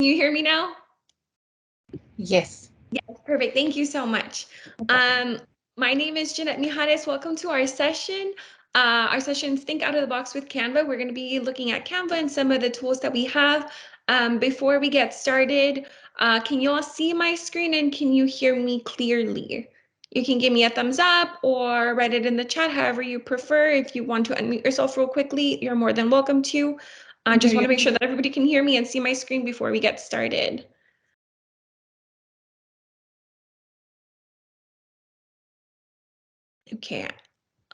you hear me now? Yes. Yes, perfect. Thank you so much. Um, my name is Jeanette Mijares. Welcome to our session. Our session is Think Out of the Box with Canva. We're going to be looking at Canva and some of the tools that we have. Before we get started, can you all see my screen and can you hear me clearly? You can give me a thumbs up or write it in the chat, however you prefer. If you want to unmute yourself real quickly, you're more than welcome to. I just want to make sure that everybody can hear me and see my screen before we get started. Okay,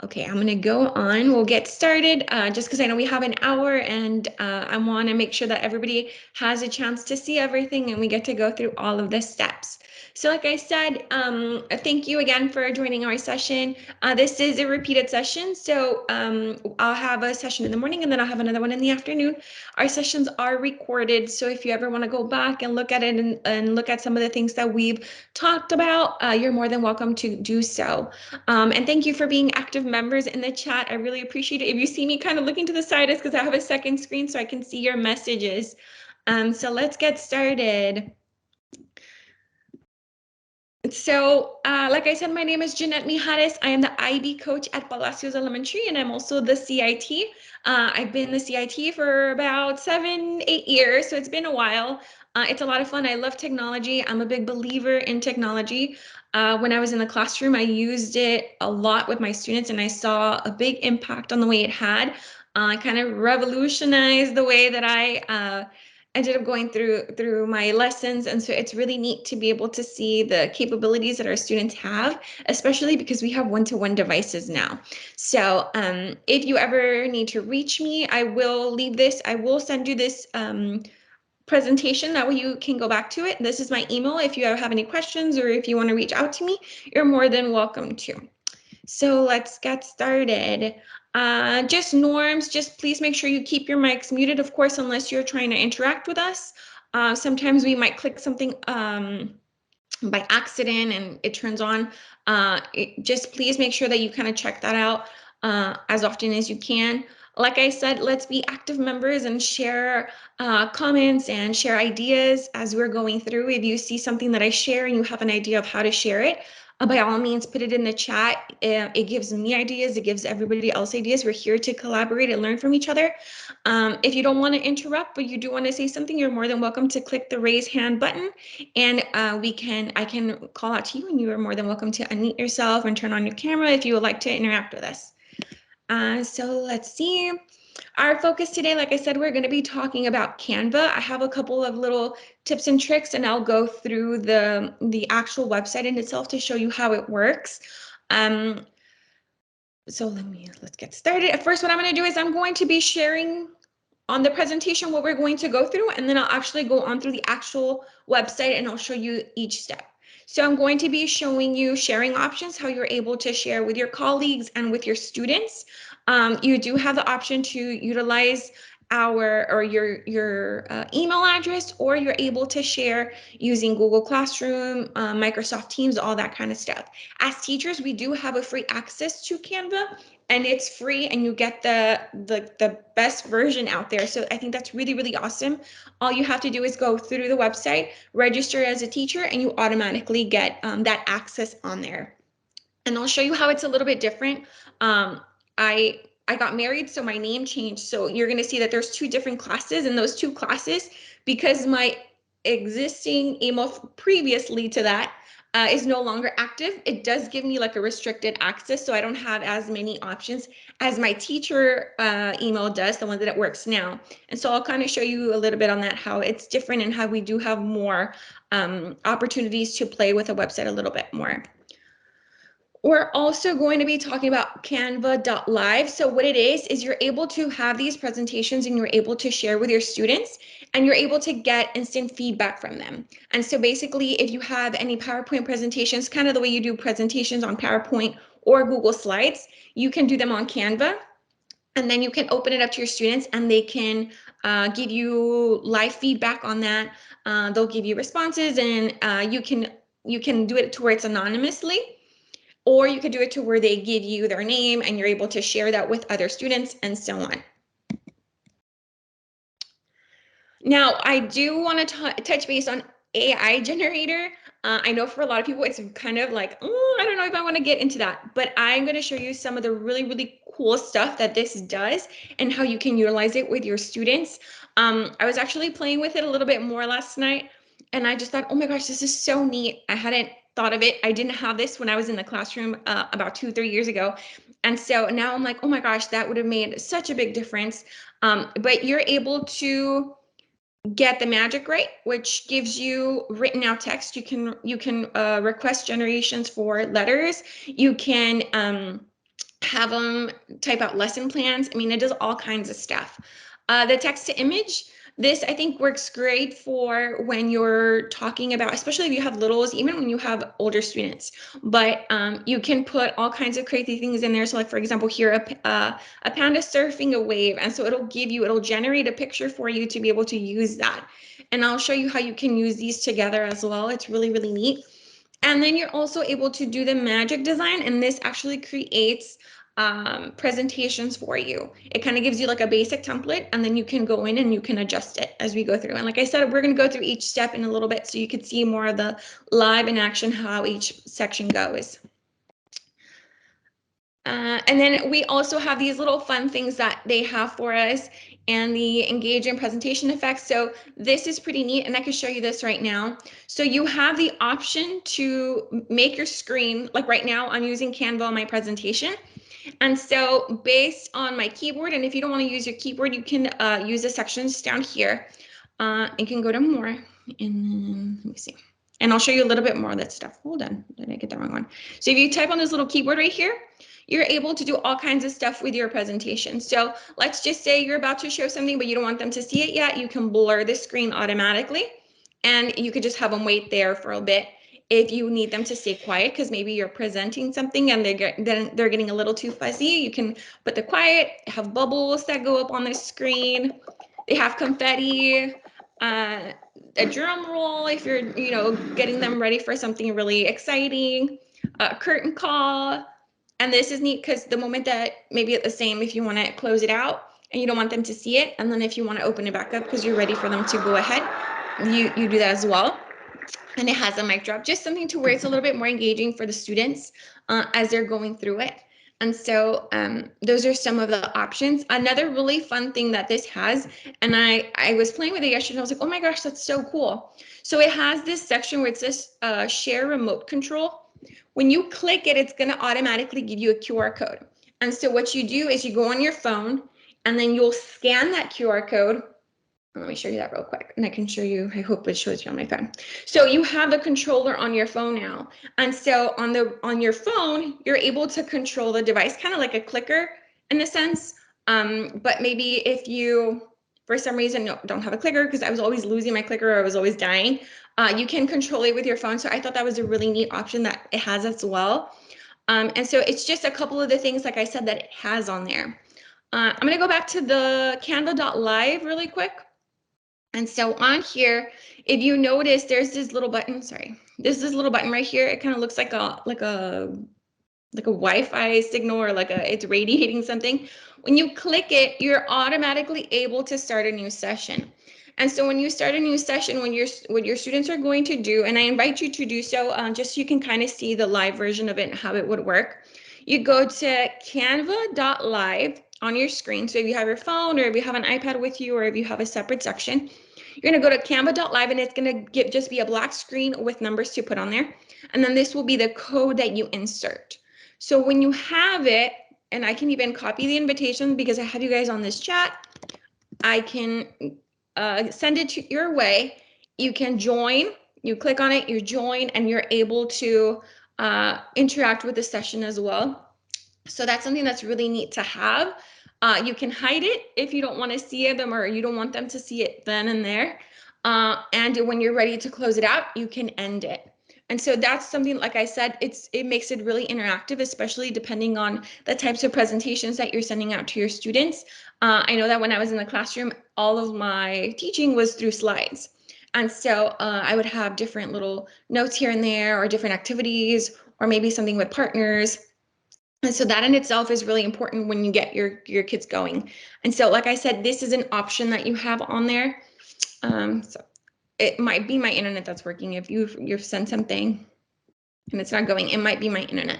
okay, I'm gonna go on. We'll get started just because I know we have an hour and I want to make sure that everybody has a chance to see everything and we get to go through all of the steps. So like I said, thank you again for joining our session. This is a repeated session, so I'll have a session in the morning and then I'll have another one in the afternoon. Our sessions are recorded, so if you ever want to go back and look at it and look at some of the things that we've talked about, you're more than welcome to do so. And thank you for being active members in the chat. I really appreciate it. If you see me kind of looking to the side, it's because I have a second screen so I can see your messages. So let's get started. So, like I said, my name is Jeanette Mijares. I am the IB coach at Palacios Elementary, and I'm also the CIT. I've been the CIT for about 7-8 years, so it's been a while. It's a lot of fun. I love technology. I'm a big believer in technology. When I was in the classroom, I used it a lot with my students, and I saw a big impact on the way it had. Kind of revolutionized the way that I ended up going through my lessons, and so it's really neat to be able to see the capabilities that our students have, especially because we have one-to-one devices now. So if you ever need to reach me, I will send you this presentation, that way you can go back to it. This is my email. If you ever have any questions or if you want to reach out to me, you're more than welcome to. So let's get started. Just norms, just please make sure you keep your mics muted, of course, unless you're trying to interact with us. Sometimes we might click something by accident and it turns on. Just please make sure that you kind of check that out as often as you can. Like I said, let's be active members and share comments and share ideas as we're going through. If you see something that I share and you have an idea of how to share it, by all means, put it in the chat. It gives me ideas. It gives everybody else ideas. We're here to collaborate and learn from each other. If you don't want to interrupt, but you do want to say something, you're more than welcome to click the raise hand button, and I can call out to you, and you are more than welcome to unmute yourself and turn on your camera if you would like to interact with us. So let's see. Our focus today, like I said, we're going to be talking about Canva. I have a couple of little tips and tricks, and I'll go through the actual website in itself to show you how it works. So let's get started. First, what I'm going to do is I'm going to be sharing on the presentation what we're going to go through, and then I'll actually go on through the actual website and I'll show you each step. So I'm going to be showing you sharing options, how you're able to share with your colleagues and with your students. You do have the option to utilize your email address, or you're able to share using Google Classroom, Microsoft Teams, all that kind of stuff. As teachers, we do have a free access to Canva, and it's free, and you get the best version out there. So I think that's really, really awesome. All you have to do is go through the website, register as a teacher, and you automatically get that access on there. And I'll show you how it's a little bit different. Um, I I got married, so my name changed. So you're going to see that there's two different classes, and those two classes, because my existing email previously to that is no longer active, it does give me like a restricted access, so I don't have as many options as my teacher email does, the one that it works now. And so I'll kind of show you a little bit on that, how it's different and how we do have more opportunities to play with a website a little bit more. We're also going to be talking about Canva.live. So what it is you're able to have these presentations and you're able to share with your students, and you're able to get instant feedback from them. And so basically, if you have any PowerPoint presentations, kind of the way you do presentations on PowerPoint or Google Slides, you can do them on Canva. And then you can open it up to your students, and they can give you live feedback on that. They'll give you responses, and you can do it to where it's anonymously, or you could do it to where they give you their name and you're able to share that with other students, and so on. Now, I do want to touch base on AI generator. I know for a lot of people, it's kind of like, oh, I don't know if I want to get into that, but I'm going to show you some of the really, really cool stuff that this does and how you can utilize it with your students. I was actually playing with it a little bit more last night, and I just thought, oh my gosh, this is so neat. I hadn't thought of it. I didn't have this when I was in the classroom about 2, 3 years ago. And so now I'm like, oh my gosh, that would have made such a big difference. But you're able to get the magic right, which gives you written out text. You can request generations for letters. You can have them type out lesson plans. I mean, it does all kinds of stuff. The text to image, this I think works great for when you're talking about, especially if you have littles, even when you have older students. But you can put all kinds of crazy things in there. So like, for example, here, a panda surfing a wave. And so it'll generate a picture for you to be able to use that. And I'll show you how you can use these together as well. It's really, really neat. And then you're also able to do the magic design, and this actually creates presentations for you. It kind of gives you like a basic template, and then you can go in and you can adjust it as we go through. And like I said, we're going to go through each step in a little bit so you could see more of the live in action, how each section goes. And then we also have these little fun things that they have for us and the engaging presentation effects. So this is pretty neat, and I can show you this right now. So you have the option to make your screen, like right now I'm using Canva on my presentation. And so based on my keyboard, and if you don't want to use your keyboard, you can use the sections down here. You can go to more, and then let me see. And I'll show you a little bit more of that stuff. Hold on, did I get the wrong one? So if you type on this little keyboard right here, you're able to do all kinds of stuff with your presentation. So let's just say you're about to show something, but you don't want them to see it yet. You can blur the screen automatically, and you could just have them wait there for a bit. If you need them to stay quiet, because maybe you're presenting something and they're getting a little too fuzzy, you can put the quiet, have bubbles that go up on the screen. They have confetti, a drum roll if you're, getting them ready for something really exciting, a curtain call. And this is neat because the moment that maybe it's the same if you want to close it out and you don't want them to see it, and then if you want to open it back up because you're ready for them to go ahead, you do that as well. And it has a mic drop, just something to where it's a little bit more engaging for the students as they're going through it. And so those are some of the options. Another really fun thing that this has, and I was playing with it yesterday, and I was like, oh my gosh, that's so cool. So it has this section where it says share remote control. When you click it, it's going to automatically give you a QR code. And so what you do is you go on your phone, and then you'll scan that QR code. Let me show you that real quick, and I can show you, I hope it shows you on my phone. So you have the controller on your phone now. And so on your phone, you're able to control the device, kind of like a clicker in a sense. But maybe if you, for some reason, don't have a clicker, because I was always losing my clicker or I was always dying, you can control it with your phone. So I thought that was a really neat option that it has as well. And so it's just a couple of the things, like I said, that it has on there. I'm going to go back to the canva.live really quick. And so on here, if you notice, there's this little button, there's this little button right here. It kind of looks like a Wi-Fi signal, or it's radiating something. When you click it, you're automatically able to start a new session. And so when you start a new session, what your students are going to do, and I invite you to do so, just so you can kind of see the live version of it and how it would work. You go to canva.live on your screen. So if you have your phone, or if you have an iPad with you, or if you have a separate section, you're going to go to canva.live, and it's going to just be a black screen with numbers to put on there. And then this will be the code that you insert. So when you have it, and I can even copy the invitation because I have you guys on this chat, I can send it to your way. You can join, you click on it, you join, and you're able to interact with the session as well. So that's something that's really neat to have. You can hide it if you don't want to see them, or you don't want them to see it then and there. And when you're ready to close it out, you can end it. And so that's something, like I said, it makes it really interactive, especially depending on the types of presentations that you're sending out to your students. I know that when I was in the classroom, all of my teaching was through slides. And so I would have different little notes here and there, or different activities, or maybe something with partners. And so that in itself is really important when you get your kids going. And so, like I said, this is an option that you have on there. So it might be my internet that's working. If you've sent something and it's not going, it might be my internet.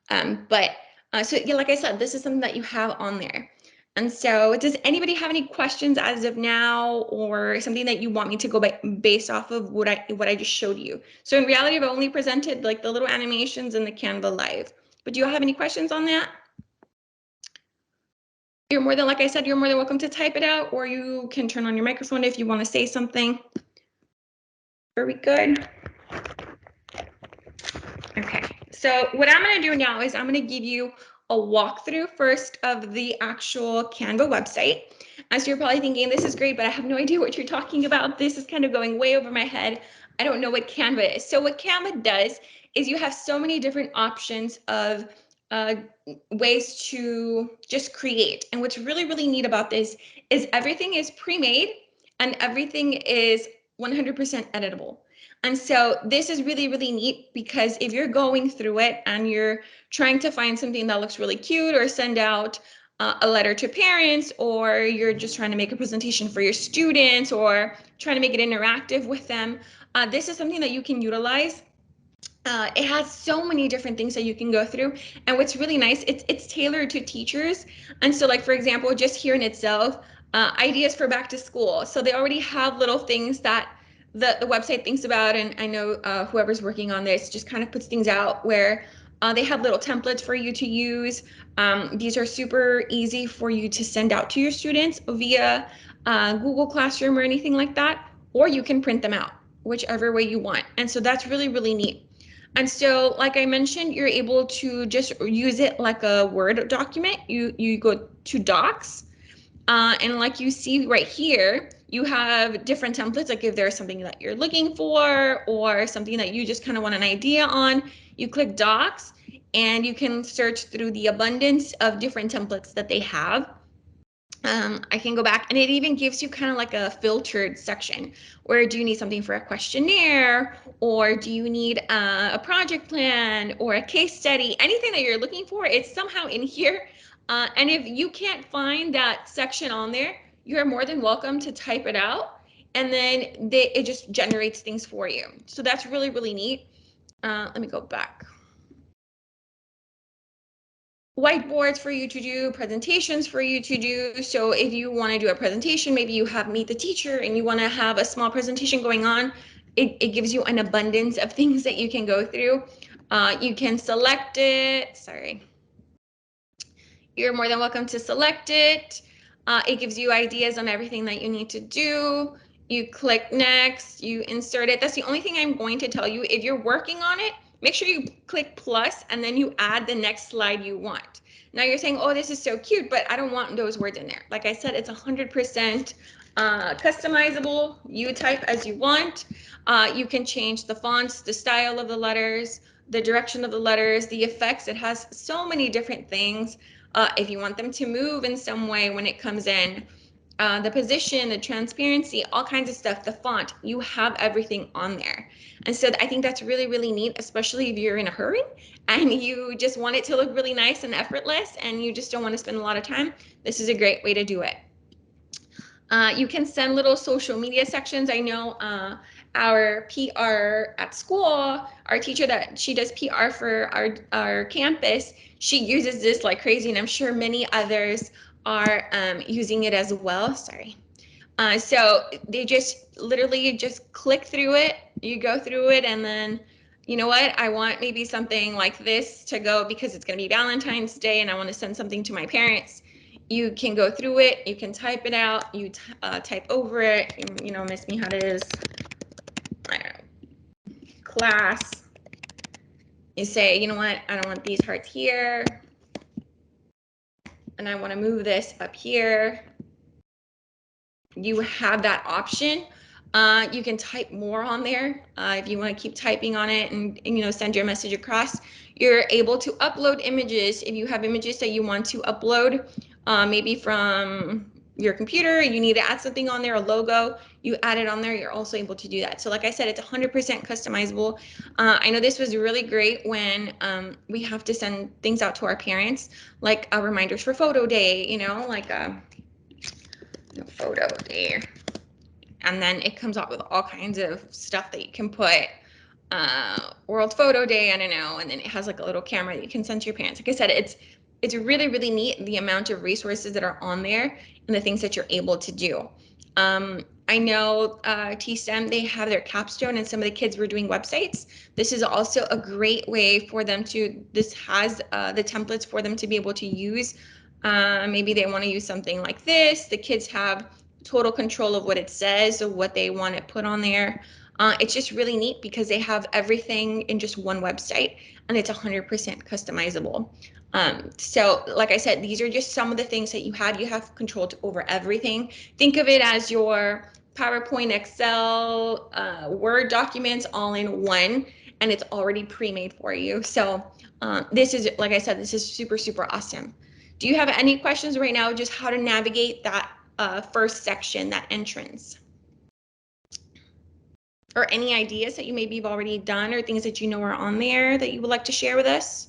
But so yeah, like I said, this is something that you have on there. And so does anybody have any questions as of now, or something that you want me to go by based off of what I just showed you? So in reality, I've only presented like the little animations in the Canva Live. But do you have any questions on that? You're more than, like I said, you're more than welcome to type it out, or you can turn on your microphone if you want to say something. Are we good? Okay, so what I'm going to do now is I'm going to give you a walkthrough first of the actual Canva website. As you're probably thinking, this is great, but I have no idea what you're talking about. This is kind of going way over my head. I don't know what Canva is. So what Canva does is you have so many different options of uh, ways to just create. And what's really, really neat about this is everything is pre-made and everything is 100% editable. And so this is really, really neat, because if you're going through it and you're trying to find something that looks really cute, or send out a letter to parents, or you're just trying to make a presentation for your students, or trying to make it interactive with them, this is something that you can utilize. It has so many different things that you can go through, and what's really nice, it's tailored to teachers. And so, like for example, just here in itself, ideas for back to school. So they already have little things that the website thinks about, and I know whoever's working on this just kind of puts things out where they have little templates for you to use. These are super easy for you to send out to your students via Google Classroom or anything like that, or you can print them out, whichever way you want. And so that's really, really neat. And so, like I mentioned, you're able to just use it like a Word document. You go to Docs, and like you see right here, you have different templates. Like if there's something that you're looking for, or something that you just kind of want an idea on, you click Docs, and you can search through the abundance of different templates that they have. I can go back, and it even gives you kind of like a filtered section where, do you need something for a questionnaire, or do you need a project plan or a case study? Anything that you're looking for, it's somehow in here. And if you can't find that section on there, you're more than welcome to type it out, and then it just generates things for you. So that's really, really neat. Let me go back. Whiteboards for you to do, presentations for you to do. So if you want to do a presentation, maybe you have Meet the Teacher and you want to have a small presentation going on, it gives you an abundance of things that you can go through. You can select it. Sorry. You're more than welcome to select it. It gives you ideas on everything that you need to do. You click next, you insert it. That's the only thing I'm going to tell you. If you're working on it, make sure you click plus, and then you add the next slide you want. Now you're saying, oh, this is so cute, but I don't want those words in there. Like I said, it's 100% customizable. You type as you want. You can change the fonts, the style of the letters, the direction of the letters, the effects. It has so many different things. If you want them to move in some way when it comes in, the position, the transparency, all kinds of stuff, the font, you have everything on there. And so I think that's really, really neat, especially if you're in a hurry and you just want it to look really nice and effortless, and you just don't want to spend a lot of time. This is a great way to do it. You can send little social media sections. I know our PR at school, our teacher that she does PR for our campus, she uses this like crazy, and I'm sure many others are using it as well. Sorry. So they just literally just click through it, you go through it, and then, you know what, I want maybe something like this to go because it's going to be Valentine's Day and I want to send something to my parents. You can go through it, you can type it out, you type over it, you know, Miss Mijares, I don't know, class. You say, you know what, I don't want these hearts here, and I want to move this up here. You have that option. You can type more on there if you want to keep typing on it, and you know, send your message across. You're able to upload images if you have images that you want to upload, maybe from your computer. You need to add something on there, a logo. You add it on there. You're also able to do that. So, like I said, it's 100% customizable. I know this was really great when we have to send things out to our parents, like reminders for photo day. You know, like a photo day. And then it comes out with all kinds of stuff that you can put. World Photo Day, I don't know, and then it has like a little camera that you can send to your parents. Like I said, it's really, really neat, the amount of resources that are on there and the things that you're able to do. I know T-STEM, they have their capstone, and some of the kids were doing websites. This is also a great way for them to, this has the templates for them to be able to use. Maybe they want to use something like this. The kids have total control of what it says or what they want to put on there. It's just really neat because they have everything in just one website, and it's 100% customizable. So like I said, these are just some of the things that you have. You have control over everything. Think of it as your PowerPoint, Excel, Word documents all in one, and it's already pre-made for you. So this is, like I said, this is super, super awesome. Do you have any questions right now, just how to navigate that first section, that entrance? Or any ideas that you maybe have already done or things that you know are on there that you would like to share with us?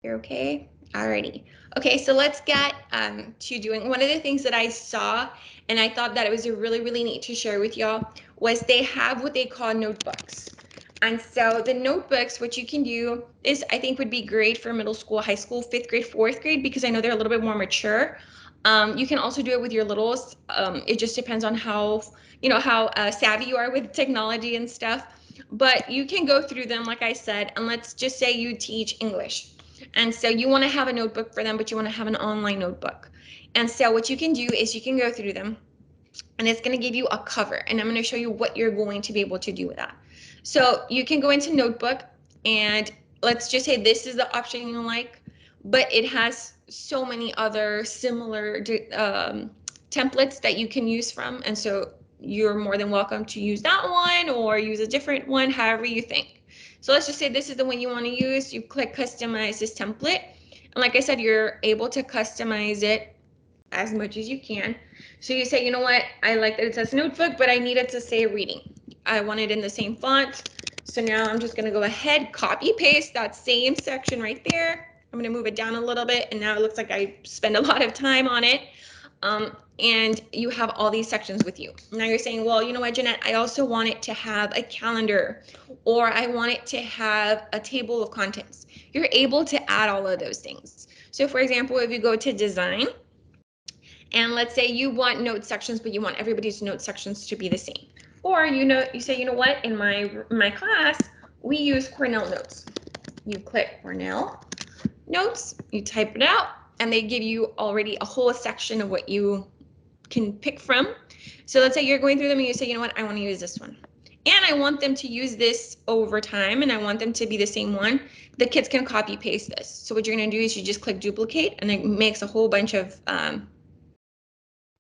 You're okay? Alrighty. Okay, so let's get to doing one of the things that I saw, and I thought that it was really, really neat to share with y'all, was they have what they call notebooks. And so the notebooks, what you can do is, I think would be great for middle school, high school, fifth grade, fourth grade, because I know they're a little bit more mature. You can also do it with your littles. It just depends on how, how savvy you are with technology and stuff. But you can go through them, like I said, and let's just say you teach English. And so you want to have a notebook for them, but you want to have an online notebook. And so what you can do is you can go through them, and it's going to give you a cover, and I'm going to show you what you're going to be able to do with that. So you can go into notebook, and let's just say this is the option you like, but it has so many other similar templates that you can use from, and so you're more than welcome to use that one or use a different one, however you think. So let's just say this is the one you want to use. You click customize this template, and like I said, you're able to customize it as much as you can. So you say, you know what, I like that it says notebook, but I need it to say reading. I want it in the same font. So now I'm just gonna go ahead, copy paste that same section right there. I'm gonna move it down a little bit, and now it looks like I spend a lot of time on it. And you have all these sections with you. Now you're saying, well, you know what, Jeanette, I also want it to have a calendar, or I want it to have a table of contents. You're able to add all of those things. So for example, if you go to design, and let's say you want note sections, but you want everybody's note sections to be the same. Or you say, you know what, in my class, we use Cornell notes. You click Cornell notes, you type it out, and they give you already a whole section of what you can pick from. So let's say you're going through them and you say, you know what, I want to use this one. And I want them to use this over time, and I want them to be the same one. The kids can copy paste this. So what you're going to do is you just click duplicate, and it makes a whole bunch of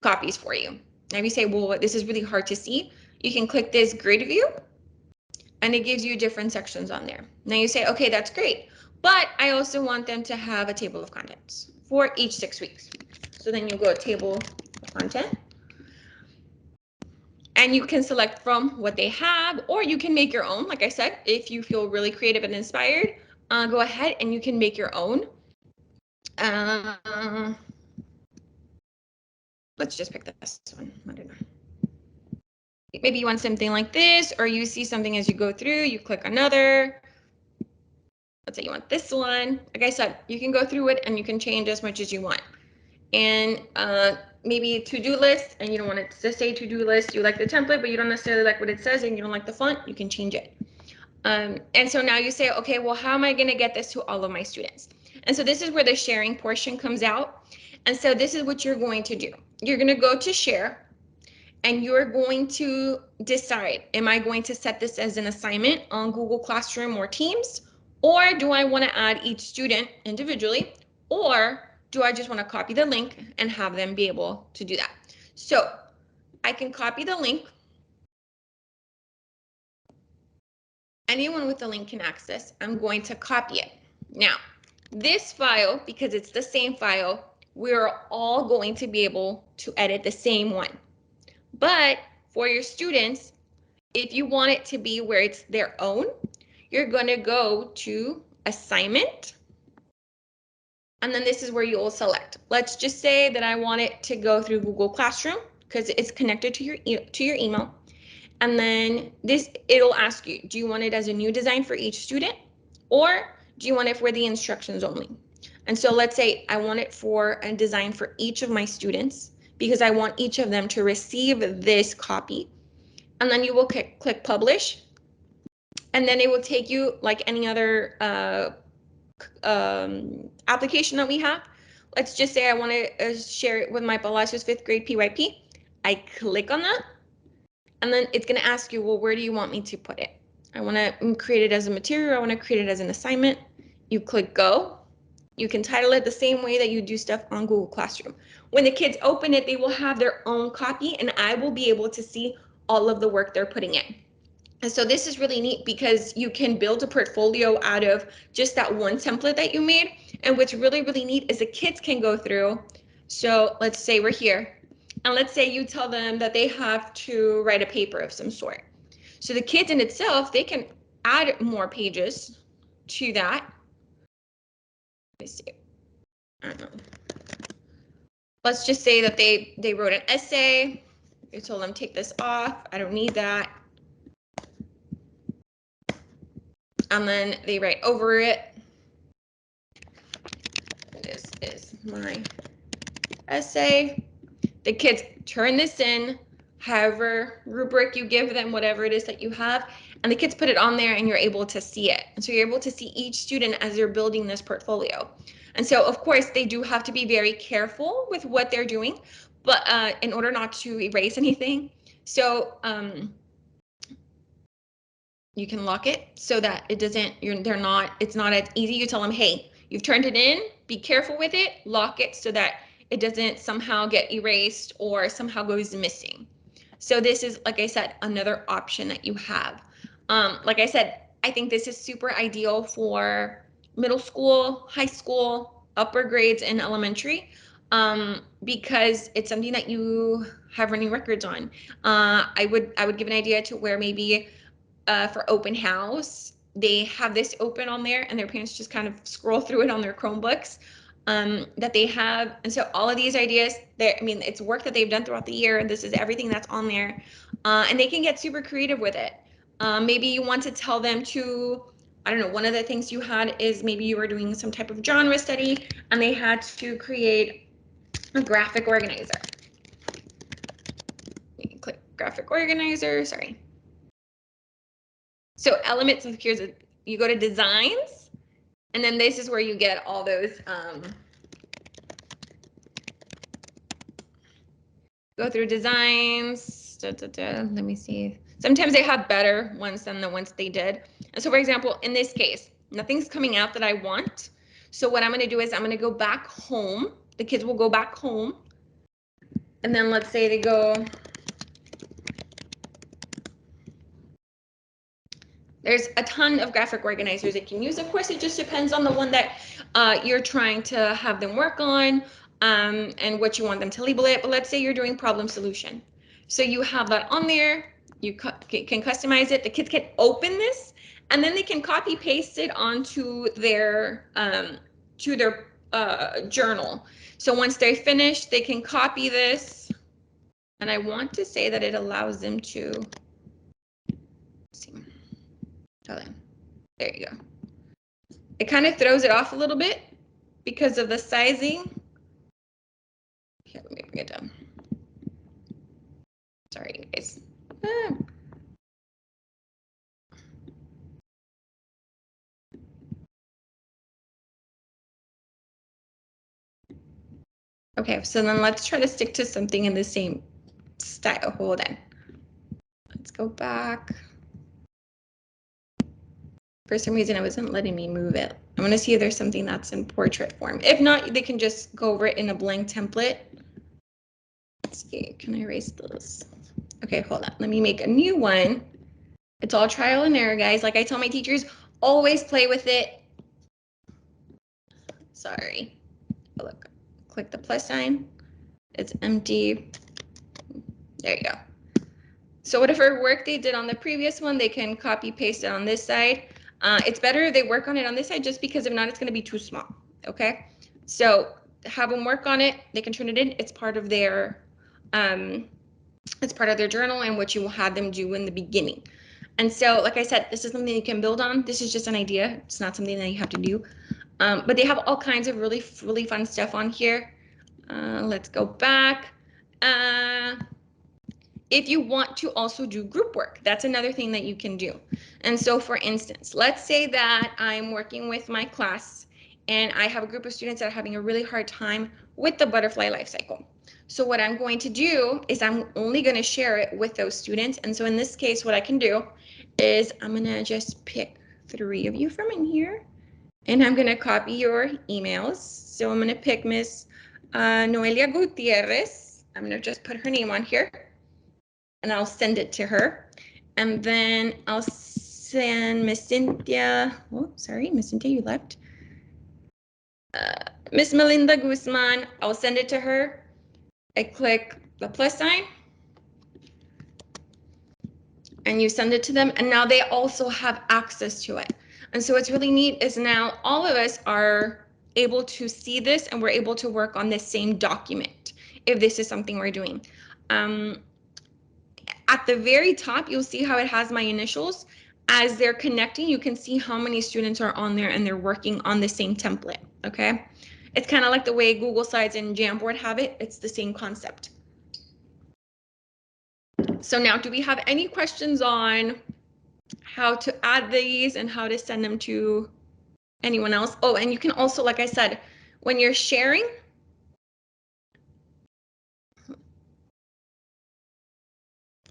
copies for you. Now if you say, well, this is really hard to see, you can click this grid view, and it gives you different sections on there. Now you say, okay, that's great, but I also want them to have a table of contents for each 6 weeks. So then you go table of content, and you can select from what they have, or you can make your own. Like I said, if you feel really creative and inspired, go ahead and you can make your own. Let's just pick this one. I don't know. Maybe you want something like this, or you see something as you go through, you click another. Let's say you want this one. Like I said, you can go through it and you can change as much as you want. And maybe to-do list, and you don't want it to say to-do list. You like the template, but you don't necessarily like what it says, and you don't like the font, you can change it. And so now you say, okay, well, how am I going to get this to all of my students? And so this is where the sharing portion comes out. And so this is what you're going to do. You're going to go to share, and you're going to decide, am I going to set this as an assignment on Google Classroom or Teams, or do I want to add each student individually, or do I just want to copy the link and have them be able to do that? So I can copy the link. Anyone with the link can access. I'm going to copy it. Now, this file, because it's the same file, we're all going to be able to edit the same one. But for your students, if you want it to be where it's their own, you're going to go to assignment, And then this is where you will select. Let's just say that I want it to go through Google Classroom because it's connected to your email. And then it'll ask you, do you want it as a new design for each student, or do you want it for the instructions only? And so let's say I want it for a design for each of my students because I want each of them to receive this copy. And then you will click publish, and then it will take you like any other application that we have. Let's just say I want to share it with my Palacios 5th grade PYP. I click on that, and then it's going to ask you, well, where do you want me to put it? I want to create it as a material. I want to create it as an assignment. You click go. You can title it the same way that you do stuff on Google Classroom. When the kids open it, they will have their own copy, and I will be able to see all of the work they're putting in. And so this is really neat because you can build a portfolio out of just that one template that you made. And what's really, really neat is the kids can go through. So let's say we're here, and let's say you tell them that they have to write a paper of some sort. So the kids in itself, they can add more pages to that. Let me see. I don't know. Let's just say that they wrote an essay. You told them take this off. I don't need that. And then they write over it. This is my essay. The kids turn this in, however rubric you give them, whatever it is that you have, and the kids put it on there and you're able to see it. And so you're able to see each student as they're building this portfolio. And so of course they do have to be very careful with what they're doing, but in order not to erase anything. So you can lock it so that it doesn't, it's not as easy. You tell them, hey, you've turned it in, be careful with it, lock it so that it doesn't somehow get erased or somehow goes missing. So this is, like I said, another option that you have. Like I said, I think this is super ideal for middle school, high school, upper grades, and elementary, because it's something that you have running records on. I would give an idea to where maybe for open house, they have this open on there and their parents just kind of scroll through it on their Chromebooks that they have. And so all of these ideas, I mean, it's work that they've done throughout the year. This is everything that's on there. And they can get super creative with it. Maybe you want to tell them to, I don't know, one of the things you had is maybe you were doing some type of genre study and they had to create a graphic organizer. You can click graphic organizer, sorry. So elements of here's you go to designs, and then this is where you get all those go through designs. Let me see. Sometimes they have better ones than the ones they did. And so for example, in this case, nothing's coming out that I want. So what I'm going to do is I'm going to go back home. The kids will go back home. And then let's say they go, there's a ton of graphic organizers they can use. Of course, it just depends on the one that you're trying to have them work on and what you want them to label it. But let's say you're doing problem solution. So you have that on there. You can customize it. The kids can open this, and then they can copy paste it onto their journal. So once they're finished, they can copy this. And I want to say that it allows them to, let's see. There you go. It kind of throws it off a little bit because of the sizing. Okay, let me bring it down. Sorry, guys. Okay, so then let's try to stick to something in the same style. Hold on. Let's go back. For some reason, it wasn't letting me move it. I want to see if there's something that's in portrait form. If not, they can just go over it in a blank template. Let's see, can I erase this? Okay, hold on. Let me make a new one. It's all trial and error, guys. Like I tell my teachers, always play with it. Sorry. Oh, look, click the plus sign. It's empty. There you go. So whatever work they did on the previous one, they can copy paste it on this side. It's better if they work on it on this side just because if not, it's going to be too small. Okay. So have them work on it. They can turn it in. It's part of their journal and what you will have them do in the beginning. And so, like I said, this is something you can build on. This is just an idea. It's not something that you have to do. But they have all kinds of really, really fun stuff on here. Let's go back. If you want to also do group work, that's another thing that you can do. And so, for instance, let's say that I'm working with my class and I have a group of students that are having a really hard time with the butterfly life cycle. So what I'm going to do is I'm only going to share it with those students. And so in this case, what I can do is I'm going to just pick 3 of you from in here, and I'm going to copy your emails. So I'm going to pick Miss Noelia Gutierrez. I'm going to just put her name on here, and I'll send it to her. And then I'll send Miss Cynthia. Oh, sorry, Miss Cynthia, you left. Miss Melinda Guzman, I'll send it to her. I click the plus sign, and you send it to them, and now they also have access to it. And so what's really neat is now all of us are able to see this, and we're able to work on this same document if this is something we're doing. At the very top, you'll see how it has my initials. As they're connecting, you can see how many students are on there and they're working on the same template, okay? It's kind of like the way Google Slides and Jamboard have it. It's the same concept. So now, do we have any questions on how to add these and how to send them to anyone else? Oh, and you can also, like I said, when you're sharing,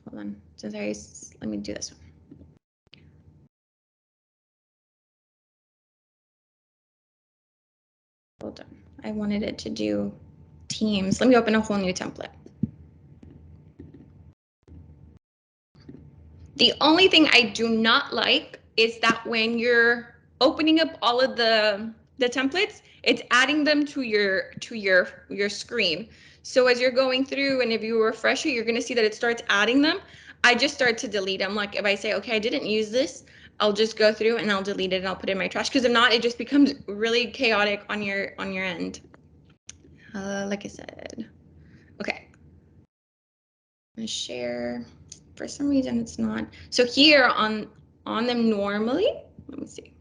hold on, let me do this one. Hold on, I wanted it to do Teams. Let me open a whole new template. The only thing I do not like is that when you're opening up all of the templates, it's adding them to your screen. So as you're going through, and if you refresh it, you're going to see that it starts adding them. I just start to delete them. Like if I say, okay, I didn't use this, I'll just go through and I'll delete it and I'll put it in my trash, because if not, it just becomes really chaotic on your end. Like I said, okay. I'm gonna share. For some reason, it's not. So here on them normally, let me see.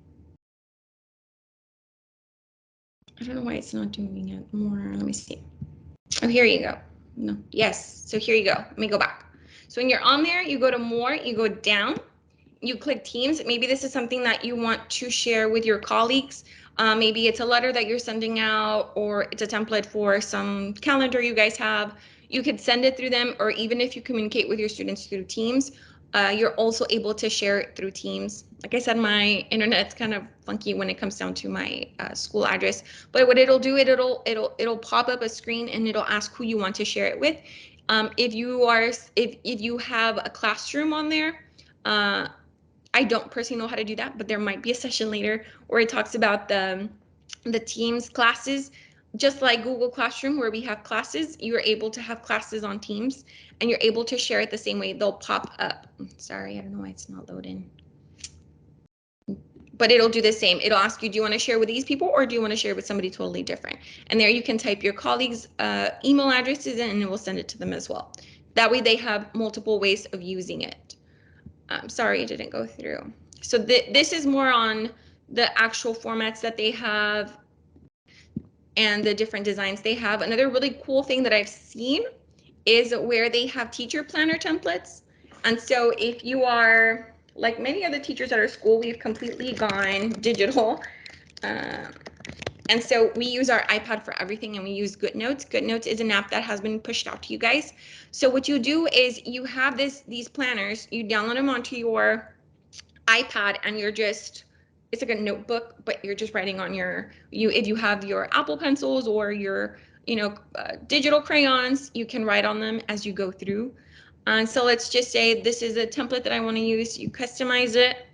I don't know why it's not doing it more. Let me see. Oh, here you go. No, yes. So here you go. Let me go back. So when you're on there, you go to more, you go down, you click Teams. Maybe this is something that you want to share with your colleagues. Maybe it's a letter that you're sending out, or it's a template for some calendar you guys have. You could send it through them, or even if you communicate with your students through Teams, you're also able to share it through Teams. Like I said, my internet's kind of funky when it comes down to my school address. But what it'll do, it'll pop up a screen and it'll ask who you want to share it with. If you have a classroom on there, I don't personally know how to do that, but there might be a session later where it talks about the Teams classes. Just like Google Classroom, where we have classes, you're able to have classes on Teams, and you're able to share it the same way. They'll pop up. Sorry, I don't know why it's not loading. But it'll do the same. It'll ask you, do you want to share with these people, or do you want to share with somebody totally different? And there you can type your colleagues' email addresses in, and it will send it to them as well. That way they have multiple ways of using it. Sorry, it didn't go through. So this is more on the actual formats that they have and the different designs they have. Another really cool thing that I've seen is where they have teacher planner templates. And so if you are, like many of the teachers at our school, we've completely gone digital. And so we use our iPad for everything, and we use GoodNotes. GoodNotes is an app that has been pushed out to you guys. So what you do is you have these planners, you download them onto your iPad, and it's like a notebook, but you're just writing on if you have your Apple pencils or your digital crayons, you can write on them as you go through. And so let's just say this is a template that I want to use. You customize it.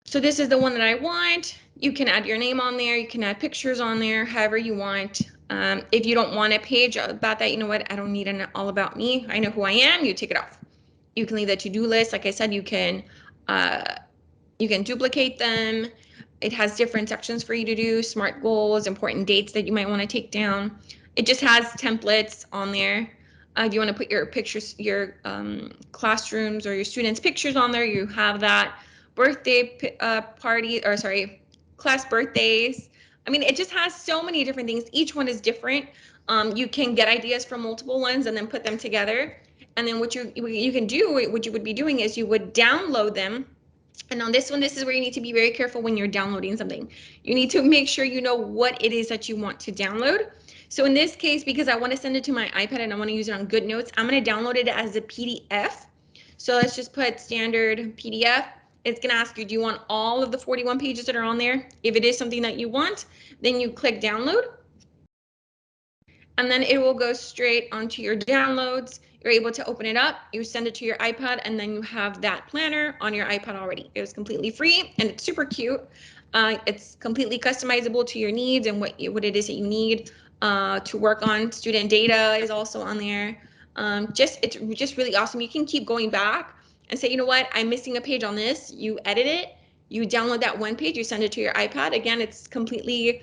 So this is the one that I want. You can add your name on there. You can add pictures on there, however you want. If you don't want a page about that, you know what? I don't need an all about me. I know who I am. You take it off. You can leave the to-do list. Like I said, you can duplicate them. It has different sections for you to do, SMART goals, important dates that you might want to take down. It just has templates on there. If you want to put your pictures, your classrooms or your students' pictures on there, you have that. Birthday party, or sorry, class birthdays. I mean, it just has so many different things. Each one is different. You can get ideas from multiple ones and then put them together. And then what you can do, what you would be doing is you would download them. And on this one, this is where you need to be very careful when you're downloading something. You need to make sure you know what it is that you want to download. So in this case, because I want to send it to my iPad and I want to use it on GoodNotes, I'm going to download it as a PDF. So let's just put standard PDF. It's going to ask you, do you want all of the 41 pages that are on there? If it is something that you want, then you click download. And then it will go straight onto your downloads. You're able to open it up, you send it to your iPad, and then you have that planner on your iPad already. It was completely free and it's super cute. It's completely customizable to your needs and what it is that you need to work on. Student data is also on there. It's just really awesome. You can keep going back and say, you know what, I'm missing a page on this. You edit it, you download that one page, you send it to your iPad. Again, it's completely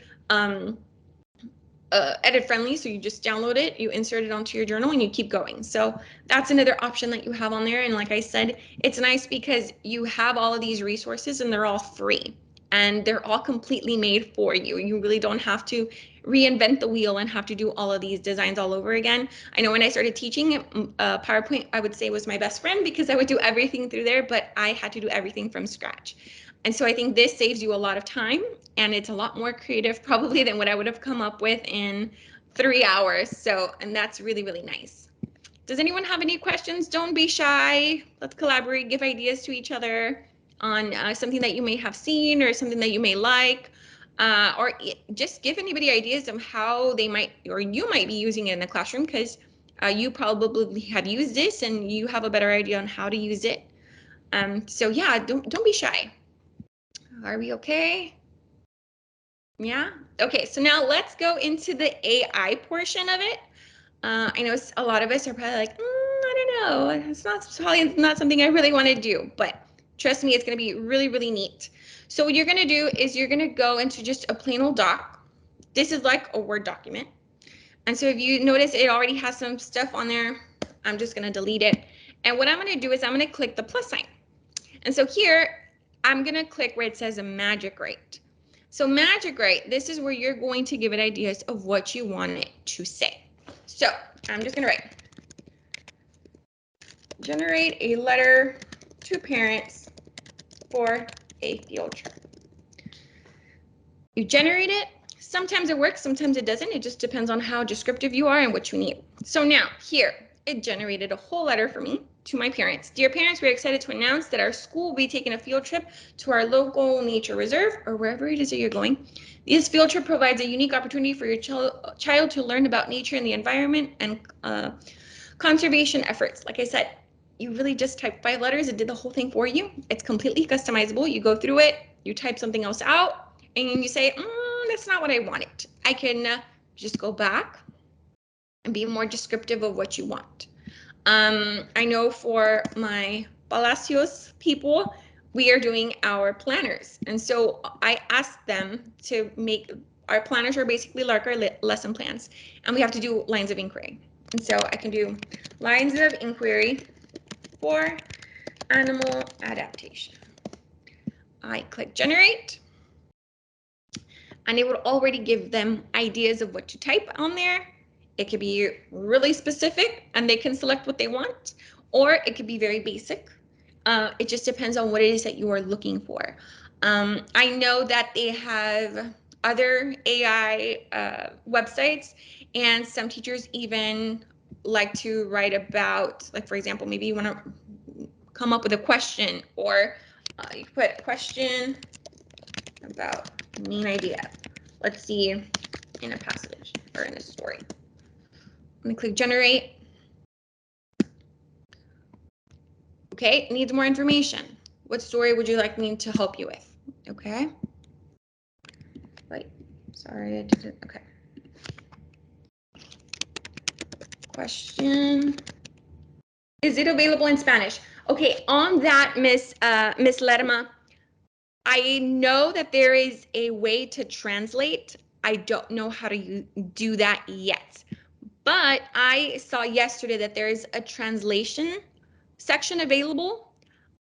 edit friendly, so you just download it, you insert it onto your journal, and you keep going. So that's another option that you have on there. And like I said, it's nice because you have all of these resources and they're all free and they're all completely made for you. You really don't have to reinvent the wheel and have to do all of these designs all over again. I know when I started teaching, PowerPoint, I would say, was my best friend because I would do everything through there, but I had to do everything from scratch. And so I think this saves you a lot of time, and it's a lot more creative probably than what I would have come up with in 3 hours. So, and that's really, really nice. Does anyone have any questions? Don't be shy. Let's collaborate, give ideas to each other on something that you may have seen or something that you may like, or just give anybody ideas of how they might, or you might be using it in the classroom, because you probably have used this and you have a better idea on how to use it. So yeah, don't be shy. Are we okay? Yeah. Okay, so now let's go into the AI portion of it. I know a lot of us are probably like, I don't know, it's probably not something I really want to do, but trust me, it's going to be really, really neat. So what you're going to do is you're going to go into just a plain old doc. This is like a Word document. And so if you notice it already has some stuff on there, I'm just going to delete it. And what I'm going to do is I'm going to click the plus sign. And so here, I'm going to click where it says a magic write. So magic write, this is where you're going to give it ideas of what you want it to say. So I'm just going to write, generate a letter to parents for a field trip. You generate it. Sometimes it works, sometimes it doesn't. It just depends on how descriptive you are and what you need. So now here, it generated a whole letter for me to my parents. Dear parents, we're excited to announce that our school will be taking a field trip to our local nature reserve, or wherever it is that you're going. This field trip provides a unique opportunity for your child to learn about nature and the environment and conservation efforts. Like I said, you really just type 5 letters. It did the whole thing for you. It's completely customizable. You go through it, you type something else out, and you say, that's not what I wanted. I can just go back and be more descriptive of what you want. I know for my Palacios people, we are doing our planners. And so I asked them to make, our planners are basically like our lesson plans, and we have to do lines of inquiry. And so I can do lines of inquiry for animal adaptation. I click generate, and it would already give them ideas of what to type on there. It could be really specific and they can select what they want, or it could be very basic. It just depends on what it is that you are looking for. I know that they have other AI websites, and some teachers even like to write about, like, for example, maybe you want to come up with a question, or you put a question about main idea. Let's see, in a passage or in a story. Let me click generate. Okay, needs more information. What story would you like me to help you with? Okay. Wait, sorry, I didn't. Okay. Question. Is it available in Spanish? Okay, on that, Miss Lerma, I know that there is a way to translate. I don't know how to do that yet. But I saw yesterday that there is a translation section available.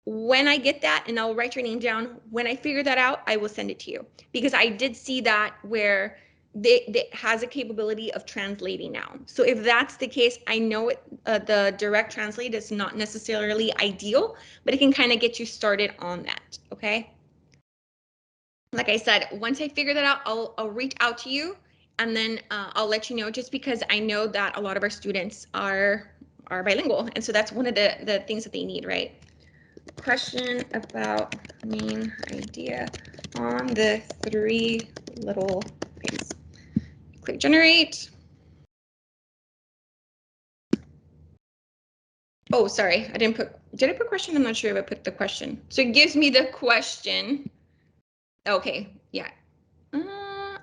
When I get that, and I'll write your name down, when I figure that out, I will send it to you. Because I did see that where it has a capability of translating now. So if that's the case, I know the direct translate is not necessarily ideal, but it can kind of get you started on that, okay? Like I said, once I figure that out, I'll reach out to you, and then I'll let you know, just because I know that a lot of our students are bilingual, and so that's one of the things that they need, right? Question about main idea on the three little pigs. Click generate. Oh, sorry, I didn't put, did I put question? I'm not sure if I put the question. So it gives me the question. Okay, yeah.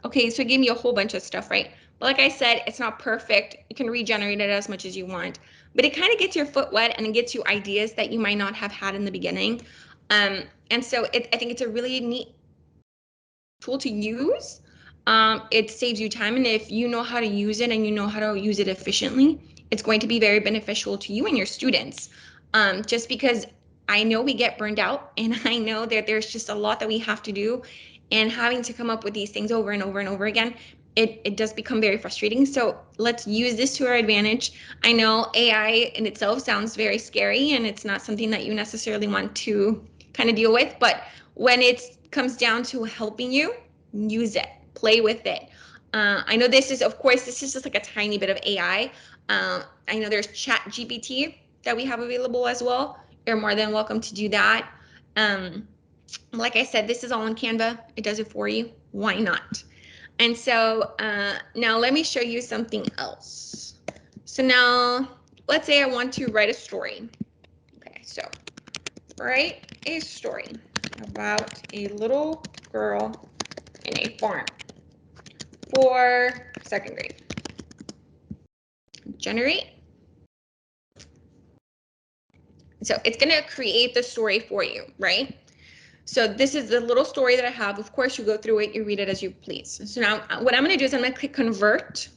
Okay, so it gave me a whole bunch of stuff, right? But like I said, it's not perfect. You can regenerate it as much as you want, but it kind of gets your foot wet and it gets you ideas that you might not have had in the beginning. And so I think it's a really neat tool to use. It saves you time, and if you know how to use it and you know how to use it efficiently, it's going to be very beneficial to you and your students. Just because I know we get burned out, and I know that there's just a lot that we have to do, and having to come up with these things over and over and over again, it does become very frustrating. So let's use this to our advantage. I know AI in itself sounds very scary, and it's not something that you necessarily want to kind of deal with, but when it comes down to helping you, use it, play with it. I know this is, of course, this is just like a tiny bit of AI. I know there's Chat GPT that we have available as well. You're more than welcome to do that. Like I said, this is all in Canva. It does it for you. Why not? And so now let me show you something else. So now let's say I want to write a story. Okay, so write a story about a little girl in a farm for second grade. Generate. So it's going to create the story for you, right? So this is the little story that I have. Of course, you go through it, you read it as you please. So now what I'm going to do is I'm going to click convert.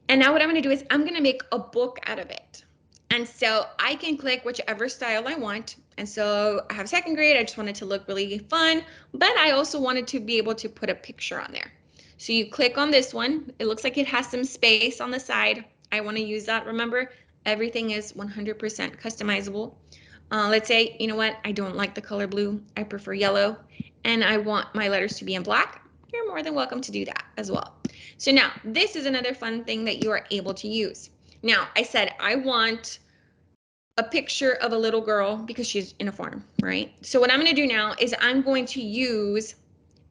And now what I'm going to do is I'm going to make a book out of it. And so I can click whichever style I want. And so I have second grade. I just wanted to look really fun, but I also wanted to be able to put a picture on there. So you click on this one. It looks like it has some space on the side. I want to use that. Remember, everything is 100% customizable. Let's say, you know what, I don't like the color blue. I prefer yellow, and I want my letters to be in black. You're more than welcome to do that as well. So now this is another fun thing that you are able to use. Now I said I want a picture of a little girl because she's in a farm, right? So what I'm going to do now is I'm going to use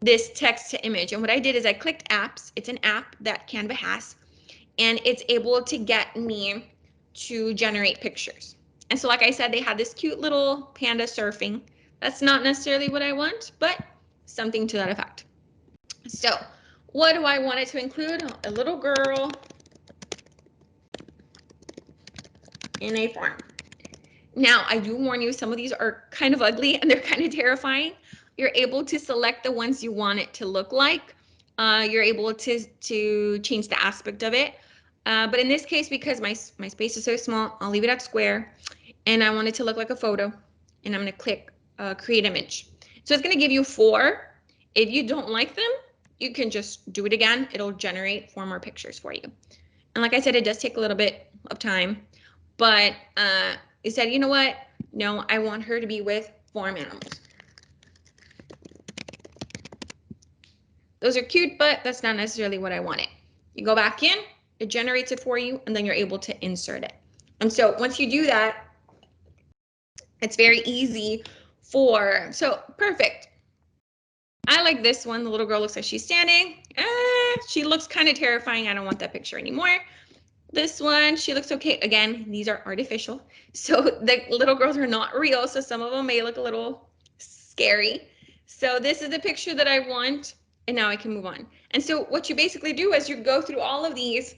this text to image. And what I did is I clicked apps. It's an app that Canva has, and it's able to get me to generate pictures. And so like I said, they have this cute little panda surfing. That's not necessarily what I want, but something to that effect. So what do I want it to include? A little girl in a farm. Now, I do warn you, some of these are kind of ugly and they're kind of terrifying. You're able to select the ones you want it to look like. You're able to change the aspect of it. But in this case, because my space is so small, I'll leave it at square. And I want it to look like a photo. And I'm going to click create image. So it's going to give you 4. If you don't like them, you can just do it again. It'll generate 4 more pictures for you. And like I said, it does take a little bit of time, but it said, you know what? No, I want her to be with farm animals. Those are cute, but that's not necessarily what I wanted. You go back in, it generates it for you, and then you're able to insert it. And so once you do that, it's very easy so perfect. I like this one. The little girl looks like she's standing. She looks kind of terrifying. I don't want that picture anymore. This one, she looks okay. Again, these are artificial. So the little girls are not real. So some of them may look a little scary. So this is the picture that I want. And now I can move on. And so what you basically do as you go through all of these,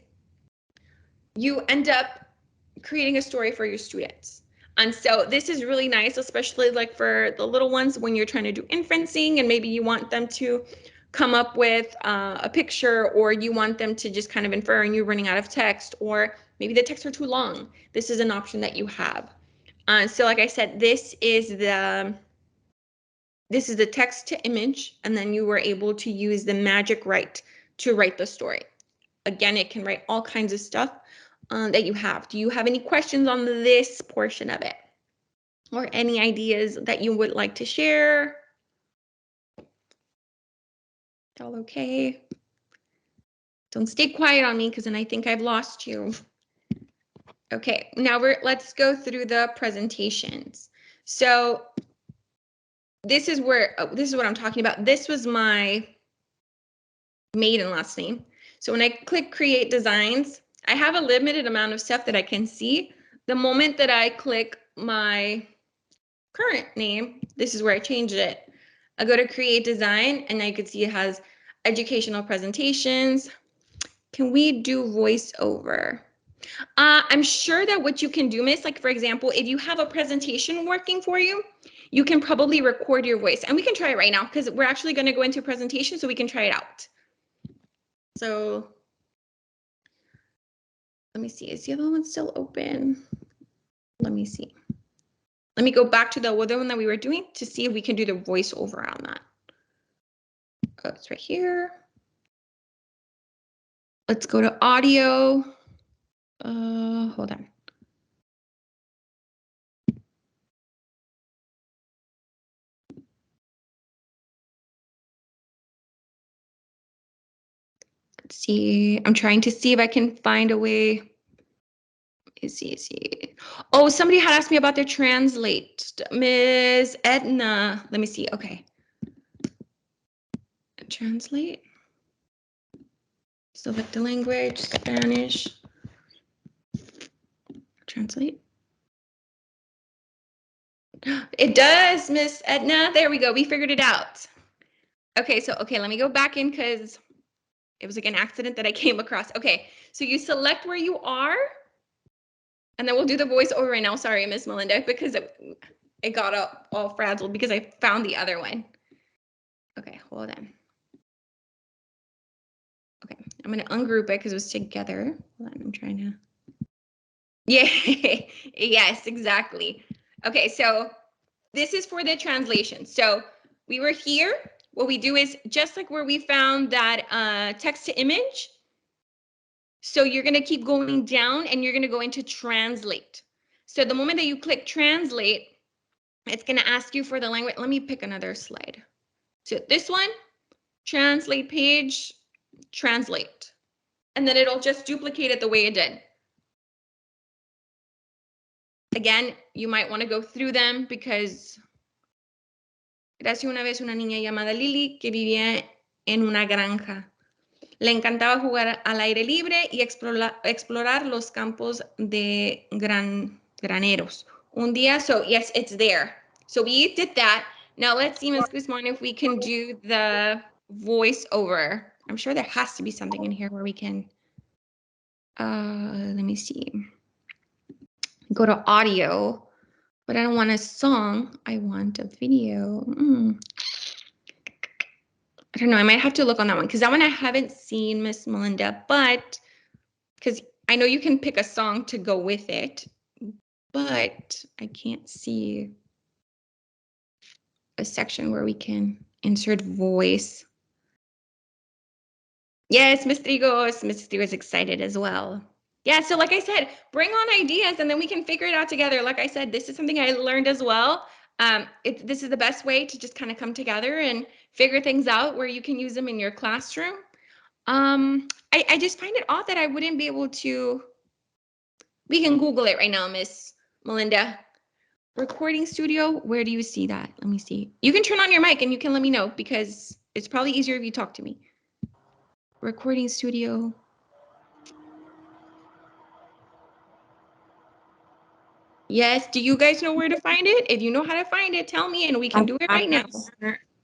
you end up creating a story for your students. And so this is really nice, especially like for the little ones when you're trying to do inferencing and maybe you want them to come up with a picture, or you want them to just kind of infer and you're running out of text, or maybe the texts are too long. This is an option that you have. So like I said, this is the text to image, and then you were able to use the magic write to write the story. Again, it can write all kinds of stuff that you have. Do you have any questions on this portion of it? Or any ideas that you would like to share? All okay? Don't stay quiet on me, because then I think I've lost you. Okay, now let's go through the presentations. So this is what I'm talking about. This was my maiden last name. So when I click create designs, I have a limited amount of stuff that I can see. The moment that I click my current name, this is where I changed it. I go to create design, and now you can see it has educational presentations. Can we do voiceover? I'm sure that what you can do, Miss, like for example, if you have a presentation working for you, you can probably record your voice, and we can try it right now because we're actually going to go into a presentation, so we can try it out. So let me see, is the other one still open? Let me see. Let me go back to the other one that we were doing to see if we can do the voiceover on that. Oh, it's right here. Let's go to audio. Hold on. Let's see. I'm trying to see if I can find a way. Is see. Oh, somebody had asked me about their translate. Ms. Edna. Let me see. Okay. Translate. Select the language, Spanish. Translate. It does, Miss Edna. There we go. We figured it out. Okay, so let me go back in because it was like an accident that I came across. Okay, so you select where you are, and then we'll do the voiceover right now. Sorry, Miss Melinda, because it got all frazzled because I found the other one. Okay, hold on. Okay, I'm gonna ungroup it because it was together. Hold on, I'm trying to. Yeah, yes, exactly. Okay, so this is for the translation. So we were here. What we do is just like where we found that text to image. So you're gonna keep going down and you're gonna go into translate. So the moment that you click translate, it's gonna ask you for the language. Let me pick another slide. So this one, translate page, translate. And then it'll just duplicate it the way it did. Again, you might want to go through them because érase una vez una niña llamada Lily que vivía en una granja. Le encantaba jugar al aire libre y explorar los campos de graneros. Un día, so yes, it's there. So we did that. Now let's see, Ms. Guzman, if we can do the voiceover. I'm sure there has to be something in here where we can, let me see. Go to audio, but I don't want a song. I want a video. I don't know. I might have to look on that one because that one I haven't seen, Miss Melinda, but because I know you can pick a song to go with it, but I can't see a section where we can insert voice. Yes, Miss Trigos. Miss Trigos is excited as well. Yeah, so like I said, bring on ideas and then we can figure it out together. Like I said, this is something I learned as well. This is the best way to just kind of come together and figure things out where you can use them in your classroom. I just find it odd that I wouldn't be able to. We can Google it right now, Miss Melinda. Recording studio, where do you see that? Let me see. You can turn on your mic and you can let me know because it's probably easier if you talk to me. Recording studio. Yes, do you guys know where to find it? If you know how to find it, tell me and we can do it right now.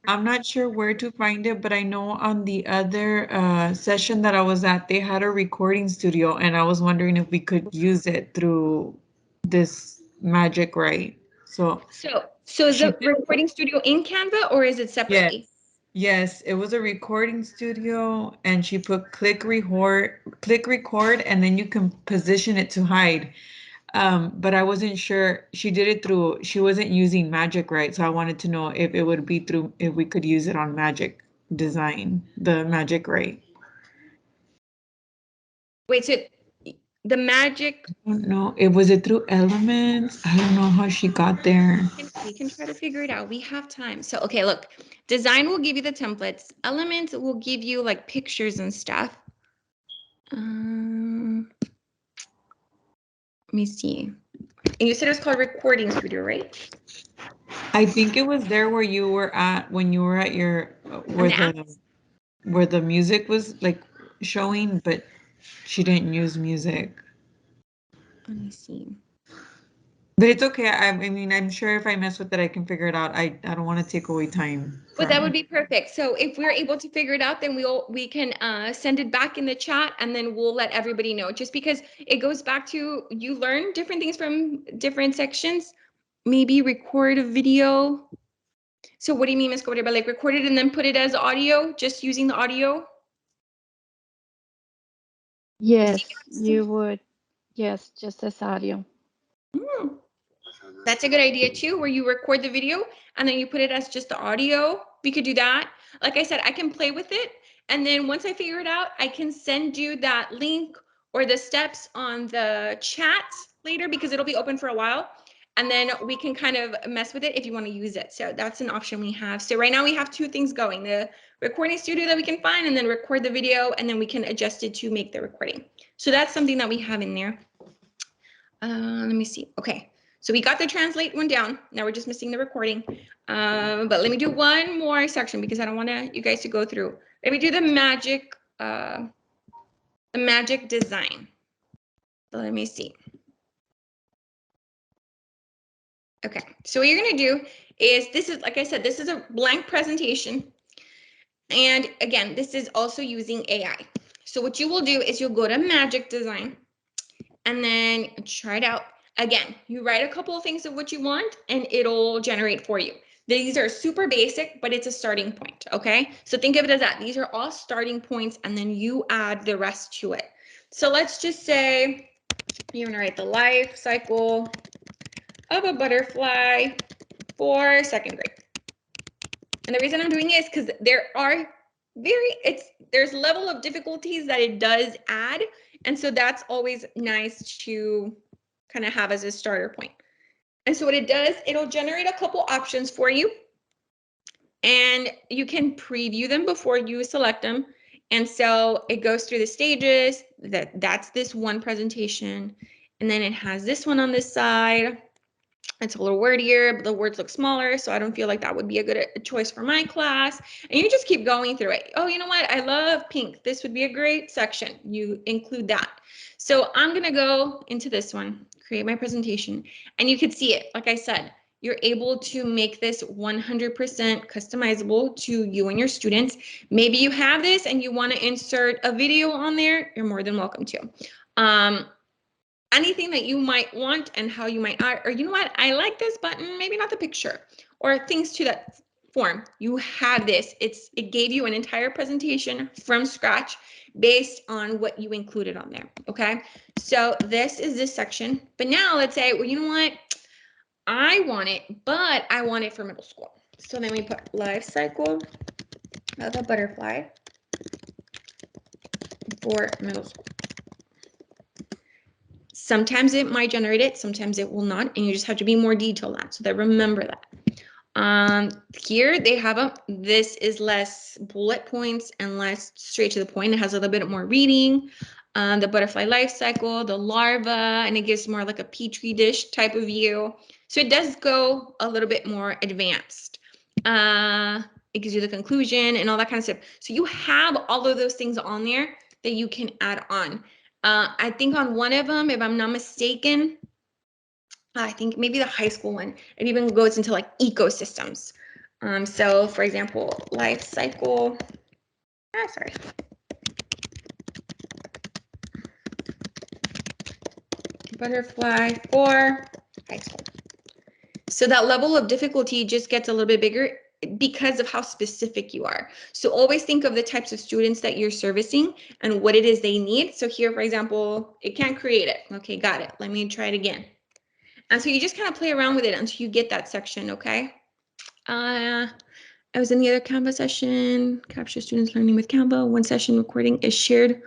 I'm not sure where to find it, but I know on the other session that I was at, they had a recording studio, and I was wondering if we could use it through this Magic Write. So is She the did. recording studio in Canva or is it Yes. separately? Yes, it was a recording studio and she put click record, and then you can position it to hide. But I wasn't sure. She did it through, she wasn't using Magic, right? So I wanted to know if it would be through, if we could use it on Magic Design, the Magic, right? Wait, so the magic, I don't know. It was it through Elements? I don't know how she got there. we can try to figure it out. We have time. So, okay, look, design will give you the templates. Elements will give you like pictures and stuff. Let me see. And you said it was called Recording Studio, right? I think it was there where you were at when you were at your On the apps? where the music was like showing, but she didn't use music. Let me see. But it's okay. I mean, I'm sure if I mess with it, I can figure it out. I don't want to take away time But that would from. be perfect. So if we're able to figure it out, then we can send it back in the chat, and then we'll let everybody know. Just because it goes back to you learn different things from different sections. Maybe record a video. So what do you mean, Ms. Cobra? Like record it and then put it as audio, just using the audio? Yes, you would. Yes, just as audio. Hmm. That's a good idea too, where you record the video and then you put it as just the audio. We could do that. Like I said, I can play with it. And then once I figure it out, I can send you that link or the steps on the chat later because it'll be open for a while. And then we can kind of mess with it if you want to use it. So that's an option we have. So right now we have two things going, the recording studio that we can find and then record the video, and then we can adjust it to make the recording. So that's something that we have in there. Let me see. Okay. So we got the translate one down. Now we're just missing the recording. But let me do one more section because I don't want you guys to go through. Let me do the magic design. So let me see. Okay. So what you're gonna do is this is, like I said, this is a blank presentation. And again, this is also using AI. So what you will do is you'll go to magic design and then try it out. Again, you write a couple of things of what you want and it'll generate for you. These are super basic, but it's a starting point, okay? So think of it as that. These are all starting points and then you add the rest to it. So let's just say you're gonna write the life cycle of a butterfly for second grade. And the reason I'm doing it is because there are there's level of difficulties that it does add. And so that's always nice to kind of have as a starter point. And so what it does, it'll generate a couple options for you. And you can preview them before you select them. And so it goes through the stages. That's this one presentation. And then it has this one on this side. It's a little wordier, but the words look smaller, so I don't feel like that would be a good choice for my class. And you just keep going through it. Oh, you know what? I love pink. This would be a great section. You include that. So I'm going to go into this one, create my presentation, and you can see it. Like I said, you're able to make this 100% customizable to you and your students. Maybe you have this and you want to insert a video on there. You're more than welcome to. Anything that you might want and how you might add, or you know what, I like this button, maybe not the picture, or things to that form. You have this. It gave you an entire presentation from scratch based on what you included on there. Okay, so this is this section. But now let's say, well, you know what, I want it, but I want it for middle school. So then we put life cycle of a butterfly for middle school. Sometimes it might generate it, sometimes it will not, and you just have to be more detailed on so that remember that. Here they have this is less bullet points and less straight to the point. It has a little bit more reading, the butterfly life cycle, the larva, and it gives more like a petri dish type of view. So it does go a little bit more advanced. It gives you the conclusion and all that kind of stuff. So you have all of those things on there that you can add on. I think on one of them, if I'm not mistaken, I think maybe the high school one, it even goes into like ecosystems. So for example, life cycle, sorry. Butterfly for high school. So that level of difficulty just gets a little bit bigger because of how specific you are. So always think of the types of students that you're servicing and what it is they need. So here, for example, it can't create it. Okay, got it. Let me try it again. And so you just kind of play around with it until you get that section, okay? I was in the other Canva session, capture students learning with Canva. One session recording is shared.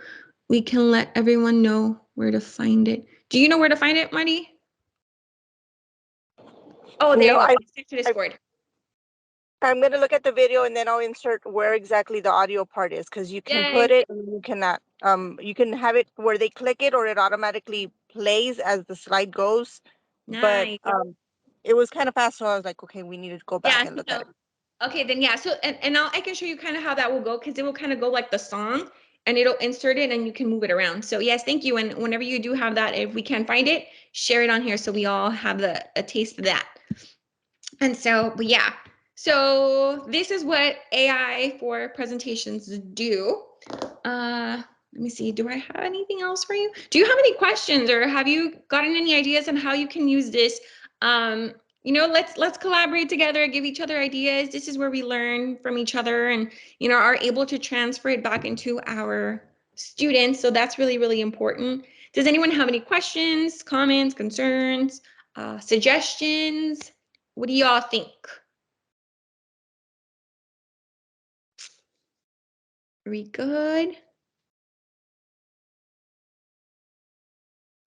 We can let everyone know where to find it. Do you know where to find it, Marty? Oh, there you go. Stick to Discord. I'm going to look at the video and then I'll insert where exactly the audio part is, because you can put it and you cannot. You can have it where they click it or it automatically plays as the slide goes. Nice. But it was kind of fast, so I was like, okay, we need to go back and look at it. Okay, then yeah. So and I can show you kind of how that will go, because it will kind of go like the song and it'll insert it and you can move it around. So yes, thank you. And whenever you do have that, if we can find it, share it on here so we all have a taste of that. And so, but yeah. So this is what AI for presentations do. Let me see. Do I have anything else for you? Do you have any questions, or have you gotten any ideas on how you can use this? You know, let's collaborate together, give each other ideas. This is where we learn from each other and, you know, are able to transfer it back into our students. So that's really, really important. Does anyone have any questions, comments, concerns, suggestions? What do y'all think? Are we good?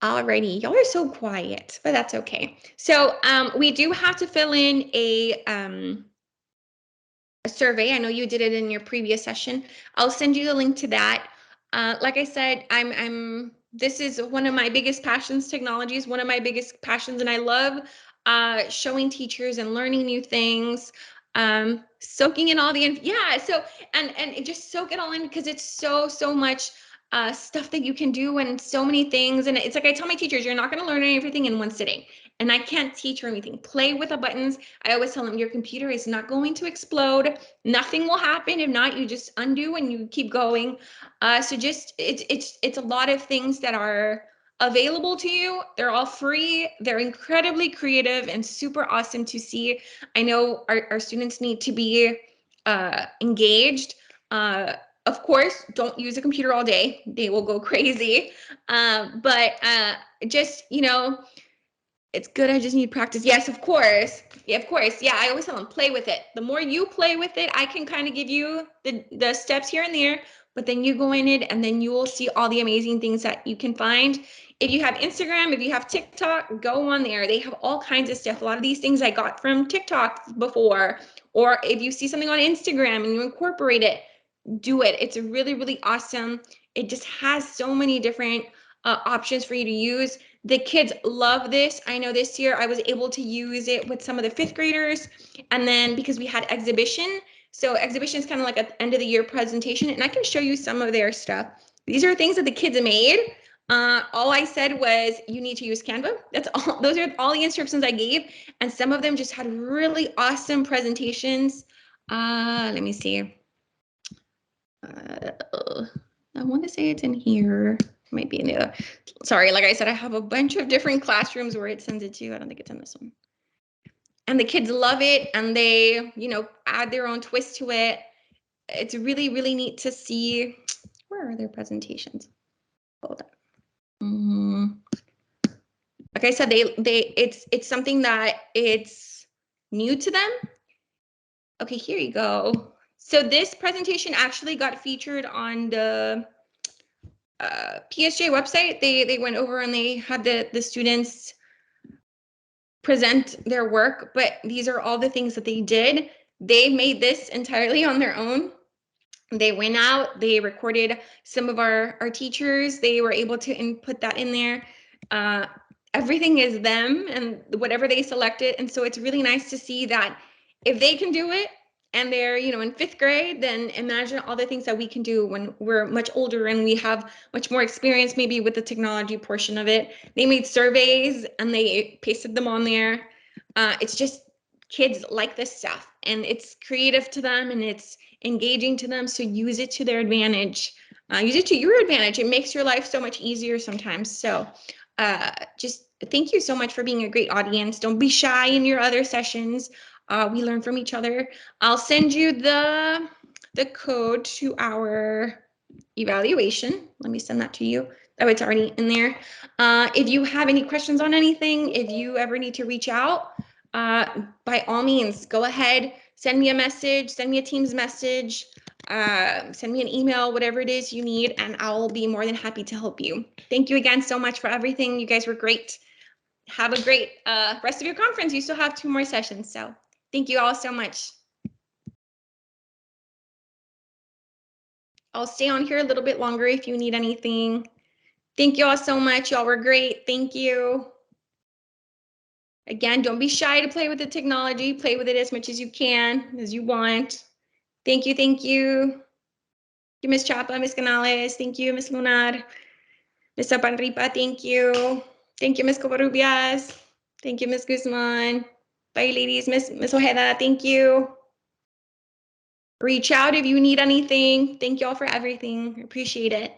Alrighty, y'all are so quiet, but that's okay. So we do have to fill in a survey. I know you did it in your previous session. I'll send you the link to that. Like I said, this is one of my biggest passions. Technology is one of my biggest passions, and I love showing teachers and learning new things, soaking in all the so and just soak it all in, because it's so much stuff that you can do and so many things. And it's like I tell my teachers, you're not going to learn everything in one sitting, and I can't teach or anything. Play with the buttons. I always tell them your computer is not going to explode. Nothing will happen. If not, you just undo and you keep going. So just it's a lot of things that are available to you. They're all free. They're incredibly creative and super awesome to see. I know our students need to be engaged. Of course, don't use a computer all day. They will go crazy. But just, you know, it's good. I just need practice. Yes, of course. Yeah, of course. Yeah, I always tell them, play with it. The more you play with it, I can kind of give you the steps here and there, but then you go in it and then you will see all the amazing things that you can find. If you have Instagram, if you have TikTok, go on there. They have all kinds of stuff. A lot of these things I got from TikTok before, or if you see something on Instagram and you incorporate it, do it. It's really, really awesome. It just has so many different options for you to use. The kids love this. I know this year I was able to use it with some of the 5th graders. And then because we had exhibition, so exhibition is kind of like an end of the year presentation, and I can show you some of their stuff. These are things that the kids made. All I said was you need to use Canva. That's all. Those are all the instructions I gave. And some of them just had really awesome presentations. Let me see. I want to say it's in here. Might be in the other. Sorry, like I said, I have a bunch of different classrooms where it sends it to. I don't think it's in this one. And the kids love it, and they, you know, add their own twist to it. It's really, really neat to see. Where are their presentations? Hold on. Like I said, it's something that it's new to them. Okay, here you go. So this presentation actually got featured on the PSJA website. They went over and they had the students present their work, but these are all the things that they did. They made this entirely on their own. They went out, they recorded some of our teachers. They were able to input that in there. Everything is them and whatever they selected. And so it's really nice to see that if they can do it and they're, you know, in 5th grade, then imagine all the things that we can do when we're much older and we have much more experience, maybe with the technology portion of it. They made surveys and they pasted them on there. It's just kids like this stuff, and it's creative to them and it's engaging to them. So use it to their advantage. Use it to your advantage. It makes your life so much easier sometimes. So just thank you so much for being a great audience. Don't be shy in your other sessions. We learn from each other. I'll send you the code to our evaluation. Let me send that to you. Oh, it's already in there. If you have any questions on anything, if you ever need to reach out, by all means, go ahead, send me a message, send me a Teams message, send me an email, whatever it is you need, and I'll be more than happy to help you. Thank you again so much for everything. You guys were great. Have a great rest of your conference. You still have 2 more sessions, so thank you all so much. I'll stay on here a little bit longer if you need anything. Thank you all so much. Y'all were great. Thank you. Again, don't be shy to play with the technology. Play with it as much as you can, as you want. Thank you. Thank you. Thank you, Ms. Chapa, Ms. Canales. Thank you, Ms. Lunar. Ms. Zapanripa, thank you. Thank you, Ms. Covarrubias. Thank you, Ms. Guzman. Bye, ladies. Ms. Ojeda, thank you. Reach out if you need anything. Thank you all for everything. Appreciate it.